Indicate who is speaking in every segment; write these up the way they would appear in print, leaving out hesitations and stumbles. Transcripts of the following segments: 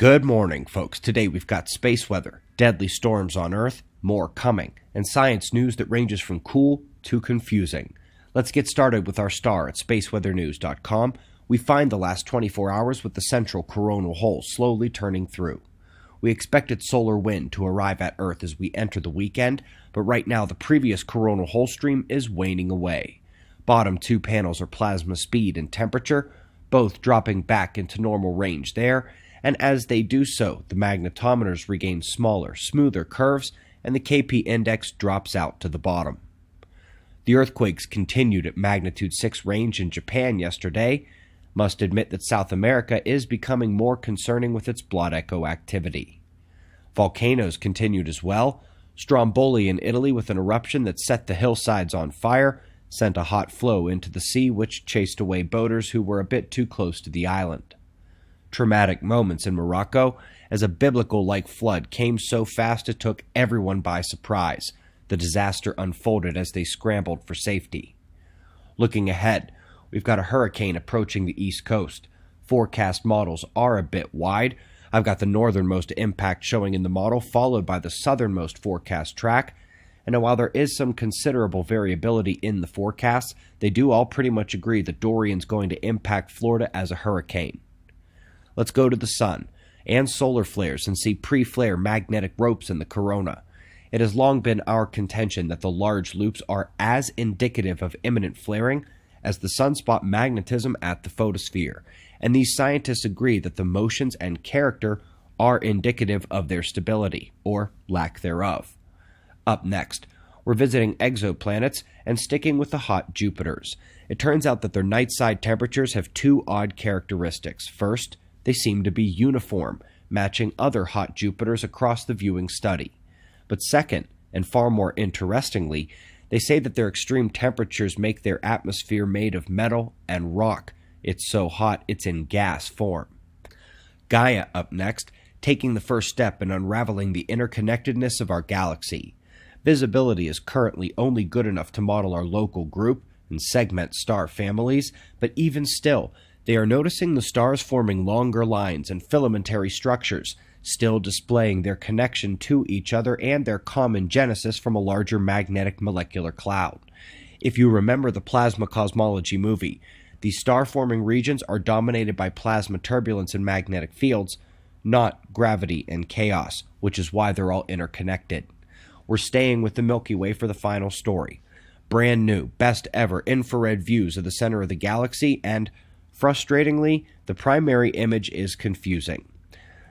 Speaker 1: Good morning, folks. Today we've got space weather, deadly storms on Earth, more coming, and science news that ranges from cool to confusing. Let's get started with our star at spaceweathernews.com. We find the last 24 hours with the central coronal hole slowly turning through. We expected solar wind to arrive at Earth as we enter the weekend, but right now the previous coronal hole stream is waning away. Bottom two panels are plasma speed and temperature, both dropping back into normal range there, and as they do so, the magnetometers regain smaller, smoother curves, and the KP index drops out to the bottom. The earthquakes continued at magnitude 6 range in Japan yesterday. Must admit that South America is becoming more concerning with its blood echo activity. Volcanoes continued as well. Stromboli in Italy with an eruption that set the hillsides on fire, sent a hot flow into the sea which chased away boaters who were a bit too close to the island. Traumatic moments in Morocco as a biblical-like flood came so fast it took everyone by surprise. The disaster unfolded as they scrambled for safety. Looking ahead, we've got a hurricane approaching the East Coast. Forecast models are a bit wide. I've got the northernmost impact showing in the model, followed by the southernmost forecast track. And while there is some considerable variability in the forecasts, they do all pretty much agree that Dorian's going to impact Florida as a hurricane. Let's go to the sun and solar flares and see pre-flare magnetic ropes in the corona. It has long been our contention that the large loops are as indicative of imminent flaring as the sunspot magnetism at the photosphere, and these scientists agree that the motions and character are indicative of their stability, or lack thereof. Up next, we're visiting exoplanets and sticking with the hot Jupiters. It turns out that their night-side temperatures have two odd characteristics. First, they seem to be uniform, matching other hot Jupiters across the viewing study. But second, and far more interestingly, they say that their extreme temperatures make their atmosphere made of metal and rock. It's so hot it's in gas form. Gaia up next, taking the first step in unraveling the interconnectedness of our galaxy. Visibility is currently only good enough to model our local group and segment star families, but even still, they are noticing the stars forming longer lines and filamentary structures, still displaying their connection to each other and their common genesis from a larger magnetic molecular cloud. If you remember the plasma cosmology movie, these star-forming regions are dominated by plasma turbulence and magnetic fields, not gravity and chaos, which is why they're all interconnected. We're staying with the Milky Way for the final story. Brand new, best ever infrared views of the center of the galaxy, and frustratingly, the primary image is confusing.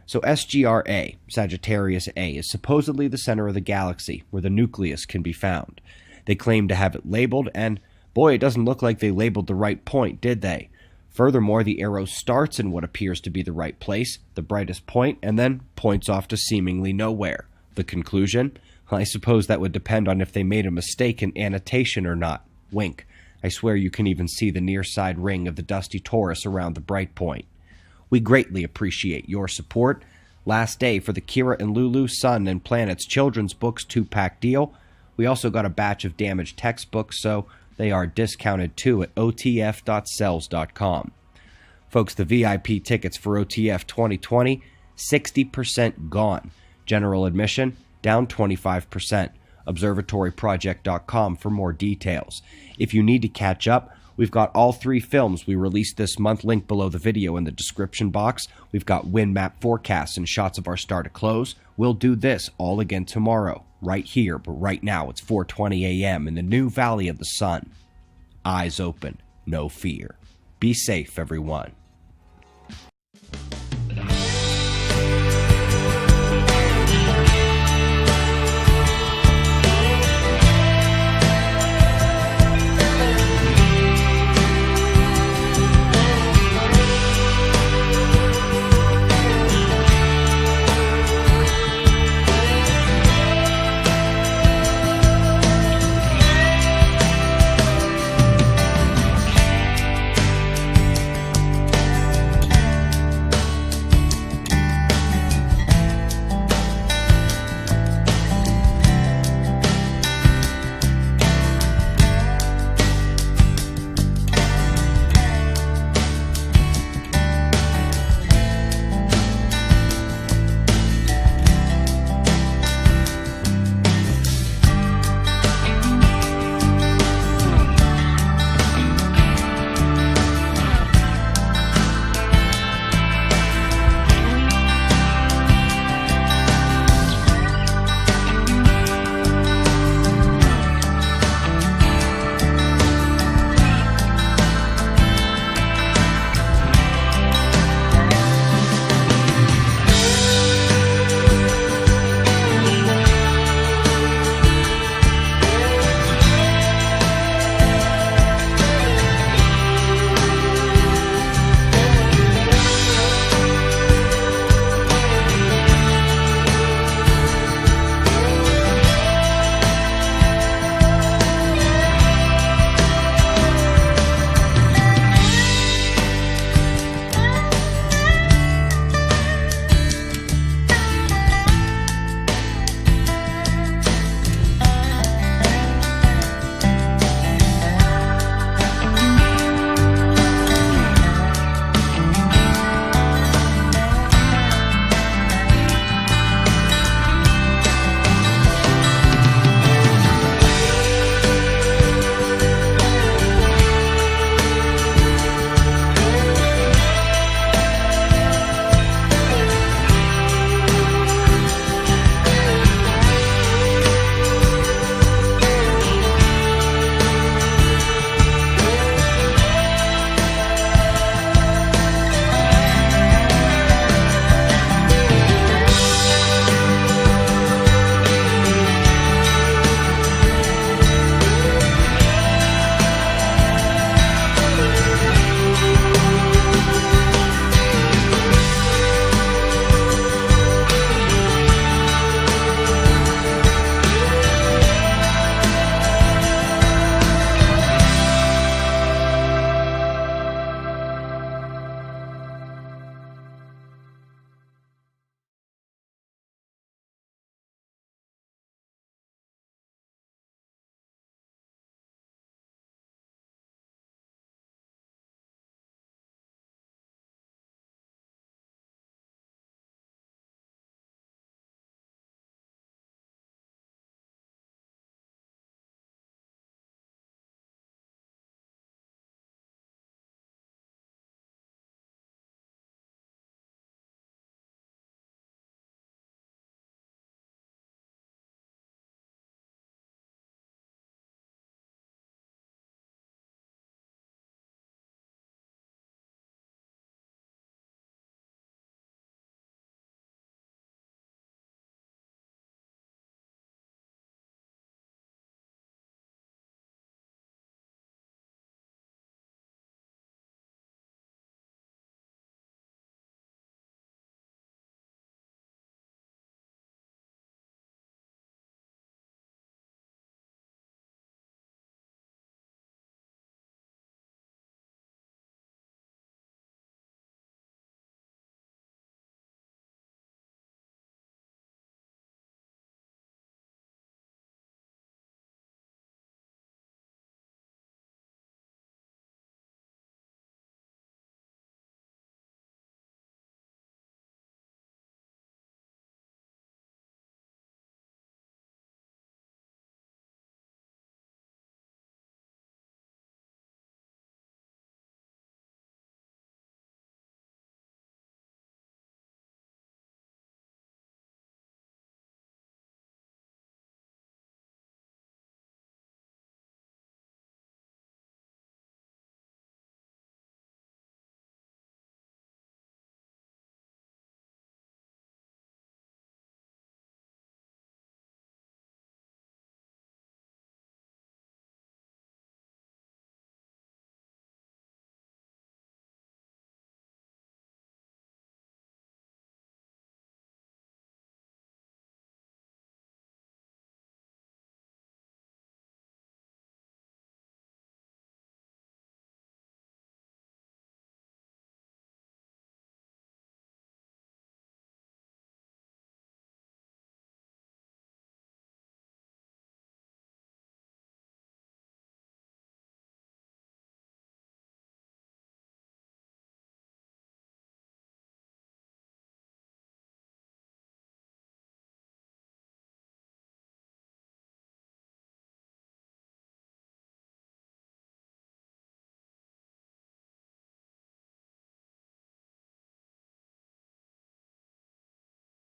Speaker 1: So SGR-A, Sagittarius A, is supposedly the center of the galaxy, where the nucleus can be found. They claim to have it labeled, and boy, it doesn't look like they labeled the right point, did they? Furthermore, the arrow starts in what appears to be the right place, the brightest point, and then points off to seemingly nowhere. The conclusion? I suppose that would depend on if they made a mistake in annotation or not. Wink. I swear you can even see the near side ring of the dusty torus around the bright point. We greatly appreciate your support. Last day for the Kira and Lulu Sun and Planets Children's Books 2-pack deal. We also got a batch of damaged textbooks, so they are discounted too at otf.sells.com. Folks, the VIP tickets for OTF 2020, 60% gone. General admission, down 25%. observatoryproject.com for more details. If you need to catch up, we've got all 3 films we released this month linked below the video in the description box. We've got wind map forecasts and shots of our star to close. We'll do this all again tomorrow, right here, but right now it's 4:20 a.m. in the new Valley of the Sun. Eyes open, no fear. Be safe, everyone.